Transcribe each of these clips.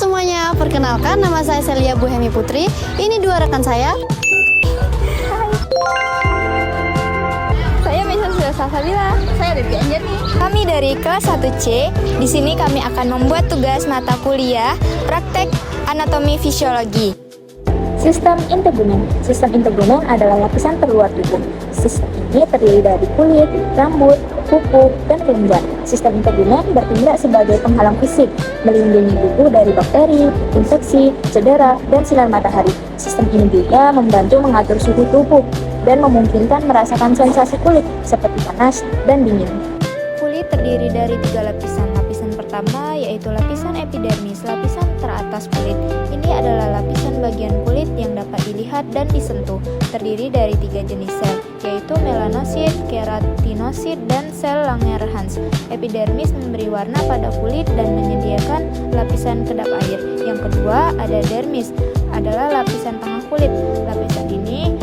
semuanya, perkenalkan nama saya Celia Buhemi Putri. Ini dua rekan saya. Saya Mesa Salsabila. Saya Devi Anjani. Kami dari kelas 1C. Di sini kami akan membuat tugas mata kuliah praktek anatomi fisiologi. Sistem integumen. Sistem integumen adalah lapisan terluar tubuh. Sistem ini terdiri dari kulit, rambut, kuku, dan kelenjar. Sistem integumen bertindak sebagai penghalang fisik, melindungi tubuh dari bakteri, infeksi, cedera, dan sinar matahari. Sistem ini juga membantu mengatur suhu tubuh dan memungkinkan merasakan sensasi kulit seperti panas dan dingin. Kulit terdiri dari 3 lapisan. Lapisan pertama yaitu lapisan epidermis, lapisan teratas kulit. Ini adalah lapisan bagian kulit yang dapat dilihat dan disentuh. Terdiri dari 3 jenis sel, yaitu melanosit, keratinosit, dan sel Langerhans. Epidermis memberi warna pada kulit dan menyediakan lapisan kedap air. Yang kedua ada dermis, adalah lapisan tengah kulit. Lapisan ini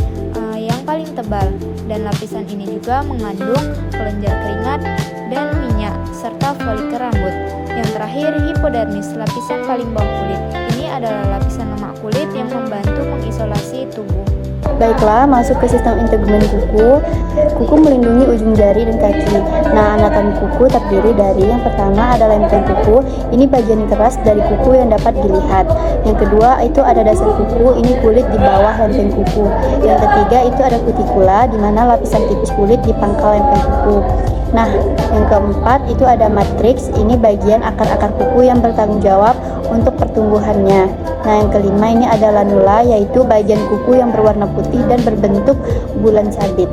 yang paling tebal, dan lapisan ini juga mengandung kelenjar keringat dan minyak serta folikel rambut. Yang terakhir hipodermis, lapisan paling bawah kulit. Ini adalah lapisan lemak kulit yang membantu mengisolasi tubuh. Baiklah, masuk ke sistem integumen kuku. Kuku melindungi ujung jari dan kaki. Nah, anatomi kuku terdiri dari yang pertama ada lempeng kuku. Ini bagian keras dari kuku yang dapat dilihat. Yang kedua itu ada dasar kuku. Ini kulit di bawah lempeng kuku. Yang ketiga itu ada kutikula, di mana lapisan tipis kulit di pangkal lempeng kuku. Nah, yang keempat itu ada matriks. Ini bagian akar-akar kuku yang bertanggung jawab untuk pertumbuhannya. Nah, yang kelima ini ada lanula, yaitu bagian kuku yang berwarna putih dan berbentuk bulan sabit.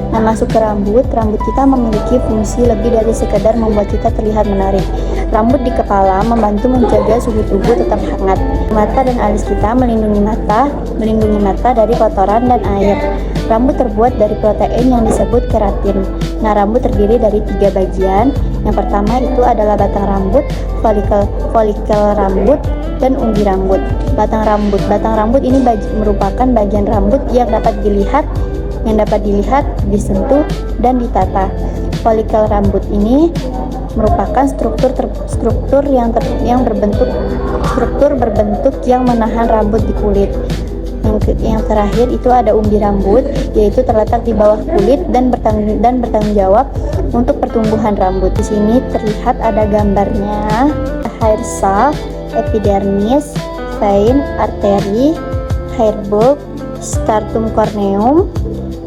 Nah, masuk ke rambut. Rambut kita memiliki fungsi lebih dari sekedar membuat kita terlihat menarik. Rambut di kepala membantu menjaga suhu tubuh tetap hangat. Mata dan alis kita melindungi mata dari kotoran dan air. Rambut terbuat dari protein yang disebut keratin. Nah, rambut terdiri dari 3 bagian. Yang pertama itu adalah batang rambut, folikel rambut, dan umbi rambut. Batang rambut ini merupakan bagian rambut yang dapat dilihat, disentuh, dan ditata. Folikel rambut ini merupakan struktur berbentuk yang menahan rambut di kulit. Yang terakhir itu ada umbi rambut, yaitu terletak di bawah kulit dan bertanggung jawab untuk pertumbuhan rambut. Di sini terlihat ada gambarnya: hair shaft, epidermis, vein, arteri, hair bulb, stratum corneum,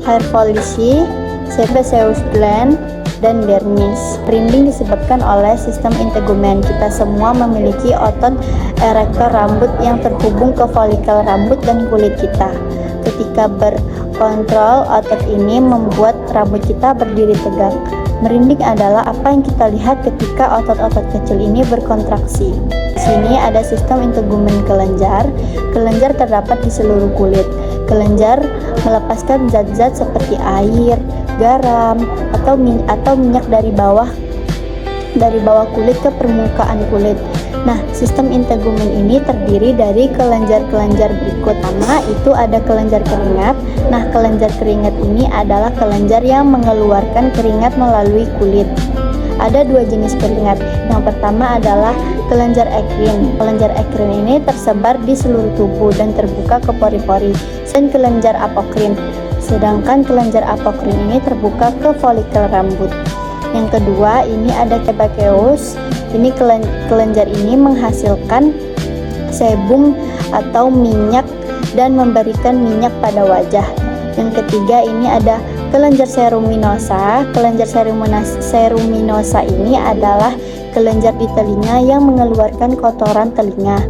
hair follicle, sebaceous gland, dan dermis. Merinding disebabkan oleh sistem integumen. Kita semua memiliki otot erektor rambut yang terhubung ke folikel rambut dan kulit kita. Ketika berkontrol, otot ini membuat rambut kita berdiri tegak. Merinding adalah apa yang kita lihat ketika otot-otot kecil ini berkontraksi. Di sini ada sistem integumen kelenjar. Kelenjar terdapat di seluruh kulit. Kelenjar melepaskan zat-zat seperti air, garam, atau minyak dari bawah kulit ke permukaan kulit. Nah, sistem integumen ini terdiri dari kelenjar-kelenjar berikut. Pertama, itu ada kelenjar keringat. Nah, kelenjar keringat ini adalah kelenjar yang mengeluarkan keringat melalui kulit. Ada 2 jenis keringat. Yang pertama adalah kelenjar ekrin. Kelenjar ekrin ini tersebar di seluruh tubuh dan terbuka ke pori-pori. Dan kelenjar apokrin. Sedangkan kelenjar apokrin ini terbuka ke folikel rambut. Yang kedua, ini ada sebaceous. Ini kelenjar ini menghasilkan sebum atau minyak dan memberikan minyak pada wajah. Yang ketiga, ini ada kelenjar ceruminosa. Kelenjar ceruminosa ini adalah kelenjar di telinga yang mengeluarkan kotoran telinga.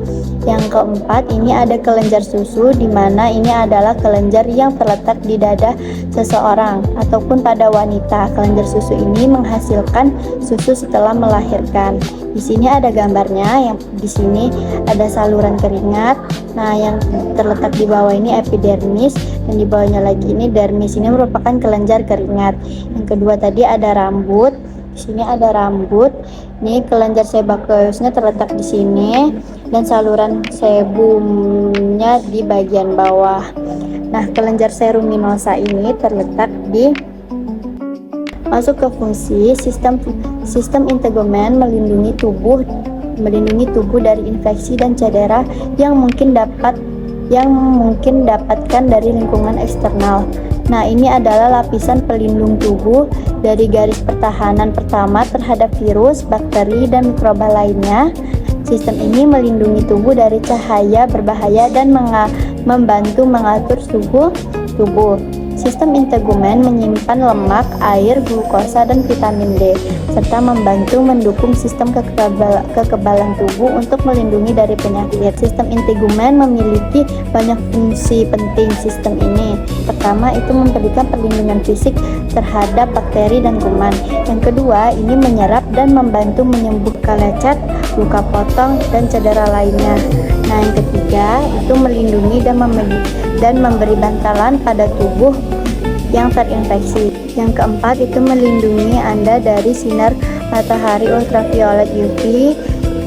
Yang keempat, ini ada kelenjar susu, di mana ini adalah kelenjar yang terletak di dada seseorang ataupun pada wanita. Kelenjar susu ini menghasilkan susu setelah melahirkan. Di sini ada gambarnya, yang di sini ada saluran keringat. Nah, yang terletak di bawah ini epidermis dan di bawahnya lagi ini dermis. Ini merupakan kelenjar keringat. Yang kedua tadi ada rambut. Di sini ada rambut. Ini kelenjar sebaceousnya terletak di sini dan saluran sebumnya di bagian bawah. Nah, kelenjar ceruminosa ini terletak di Masuk ke fungsi sistem integumen melindungi tubuh melindungi tubuh dari infeksi dan cedera yang mungkin dapatkan dari lingkungan eksternal. Nah, ini adalah lapisan pelindung tubuh dari garis pertahanan pertama terhadap virus, bakteri, dan mikroba lainnya. Sistem ini melindungi tubuh dari cahaya berbahaya dan membantu mengatur suhu tubuh. Sistem integumen menyimpan lemak, air, glukosa, dan vitamin D, serta membantu mendukung sistem kekebalan tubuh untuk melindungi dari penyakit. Sistem integumen memiliki banyak fungsi penting sistem ini. Pertama, itu memberikan perlindungan fisik terhadap bakteri dan kuman. Yang kedua, ini menyerap dan membantu menyembuhkan lecet, luka potong, dan cedera lainnya. Nah, yang ketiga, itu melindungi dan memberi bantalan pada tubuh yang terinfeksi. Yang keempat, itu melindungi Anda dari sinar matahari ultraviolet UV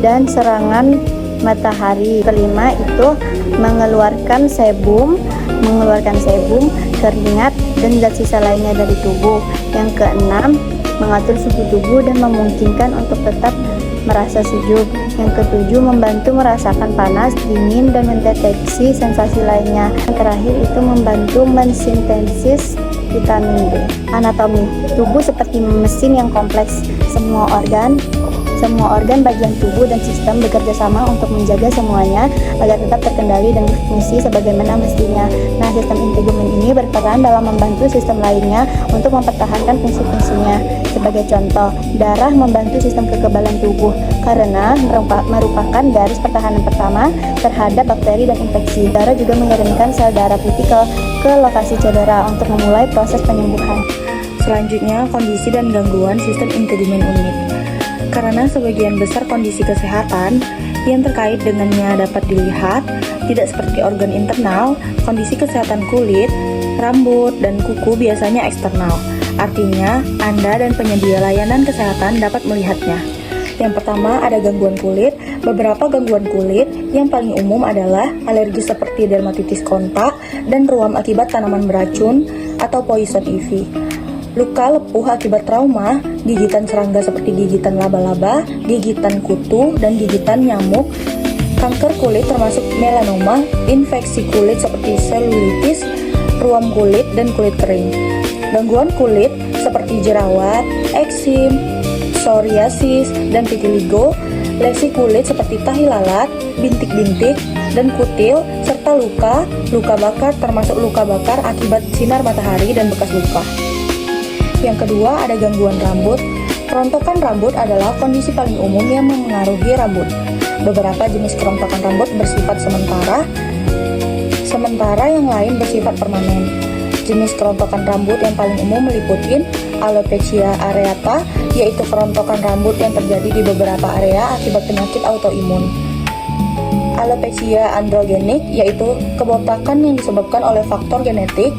dan serangan matahari. Kelima, itu mengeluarkan sebum, keringat, dan zat sisa lainnya dari tubuh. Yang keenam, mengatur suhu tubuh dan memungkinkan untuk tetap merasa sejuk. Yang ketujuh, membantu merasakan panas, dingin, dan mendeteksi sensasi lainnya. Yang terakhir, itu membantu mensintesis vitamin D. Anatomi tubuh seperti mesin yang kompleks. Semua organ bagian tubuh dan sistem bekerja sama untuk menjaga semuanya agar tetap terkendali dan berfungsi sebagaimana mestinya. Nah, sistem integumen ini berperan dalam membantu sistem lainnya untuk mempertahankan fungsi-fungsinya. Sebagai contoh, darah membantu sistem kekebalan tubuh karena merupakan garis pertahanan pertama terhadap bakteri dan infeksi. Darah juga mengirimkan sel darah putih ke lokasi cedera untuk memulai proses penyembuhan. Selanjutnya, kondisi dan gangguan sistem integumen unit. Karena sebagian besar kondisi kesehatan yang terkait dengannya dapat dilihat, tidak seperti organ internal, kondisi kesehatan kulit, rambut, dan kuku biasanya eksternal. Artinya, Anda dan penyedia layanan kesehatan dapat melihatnya. Yang pertama, ada gangguan kulit. Beberapa gangguan kulit yang paling umum adalah alergi seperti dermatitis kontak dan ruam akibat tanaman beracun atau poison ivy. Luka lepuh akibat trauma, gigitan serangga seperti gigitan laba-laba, gigitan kutu, dan gigitan nyamuk, kanker kulit termasuk melanoma, infeksi kulit seperti selulitis, ruam kulit, dan kulit kering. Gangguan kulit seperti jerawat, eksim, psoriasis, dan vitiligo, lesi kulit seperti tahi lalat, bintik-bintik, dan kutil, serta luka bakar termasuk luka bakar akibat sinar matahari dan bekas luka. Yang kedua, ada gangguan rambut. Kerontokan rambut adalah kondisi paling umum yang memengaruhi rambut. Beberapa jenis kerontokan rambut bersifat sementara yang lain bersifat permanen. Jenis kerontokan rambut yang paling umum meliputi alopecia areata, yaitu kerontokan rambut yang terjadi di beberapa area akibat penyakit autoimun. Alopecia androgenik, yaitu kebotakan yang disebabkan oleh faktor genetik.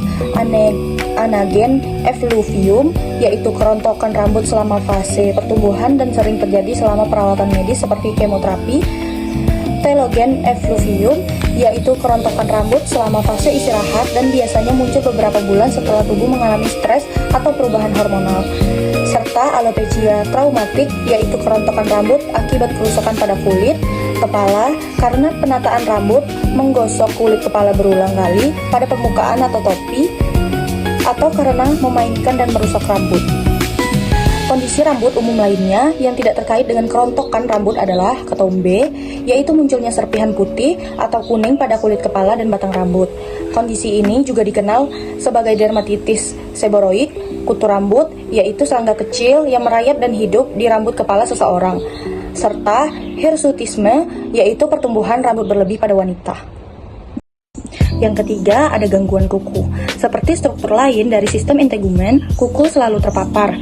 Anagen effluvium, yaitu kerontokan rambut selama fase pertumbuhan dan sering terjadi selama perawatan medis seperti kemoterapi. Telogen effluvium, yaitu kerontokan rambut selama fase istirahat dan biasanya muncul beberapa bulan setelah tubuh mengalami stres atau perubahan hormonal. Serta alopecia traumatik, yaitu kerontokan rambut akibat kerusakan pada kulit kepala karena penataan rambut, menggosok kulit kepala berulang kali pada permukaan atau topi, atau karena memainkan dan merusak rambut. Kondisi rambut umum lainnya yang tidak terkait dengan kerontokan rambut adalah ketombe, yaitu munculnya serpihan putih atau kuning pada kulit kepala dan batang rambut. Kondisi ini juga dikenal sebagai dermatitis seboroid, kutu rambut, yaitu serangga kecil yang merayap dan hidup di rambut kepala seseorang, serta hirsutisme, yaitu pertumbuhan rambut berlebih pada wanita. Yang ketiga, ada gangguan kuku. Seperti struktur lain dari sistem integumen, kuku selalu terpapar.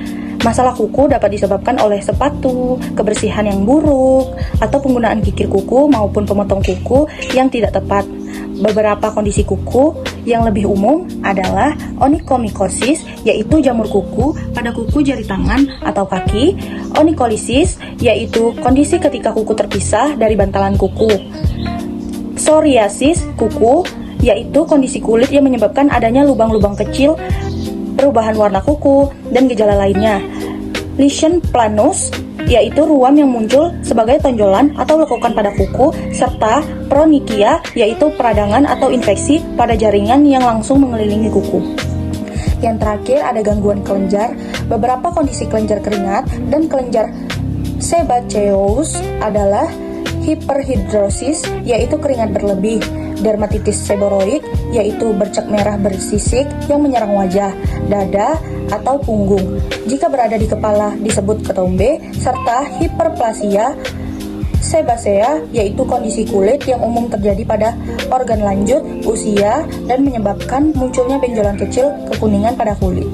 Masalah kuku dapat disebabkan oleh sepatu, kebersihan yang buruk, atau penggunaan kikir kuku maupun pemotong kuku yang tidak tepat. Beberapa kondisi kuku yang lebih umum adalah onychomycosis, yaitu jamur kuku pada kuku jari tangan atau kaki, onycholisis, yaitu kondisi ketika kuku terpisah dari bantalan kuku, psoriasis kuku, yaitu kondisi kulit yang menyebabkan adanya lubang-lubang kecil, perubahan warna kuku, dan gejala lainnya. Lesion planus, yaitu ruam yang muncul sebagai tonjolan atau lekukan pada kuku, serta pronychia, yaitu peradangan atau infeksi pada jaringan yang langsung mengelilingi kuku. Yang terakhir ada gangguan kelenjar. Beberapa kondisi kelenjar keringat dan kelenjar sebaceous adalah hiperhidrosis, yaitu keringat berlebih, dermatitis seboroik, yaitu bercak merah bersisik yang menyerang wajah, dada, atau punggung. Jika berada di kepala disebut ketombe, serta hiperplasia sebacea, yaitu kondisi kulit yang umum terjadi pada organ lanjut, usia, dan menyebabkan munculnya benjolan kecil kekuningan pada kulit.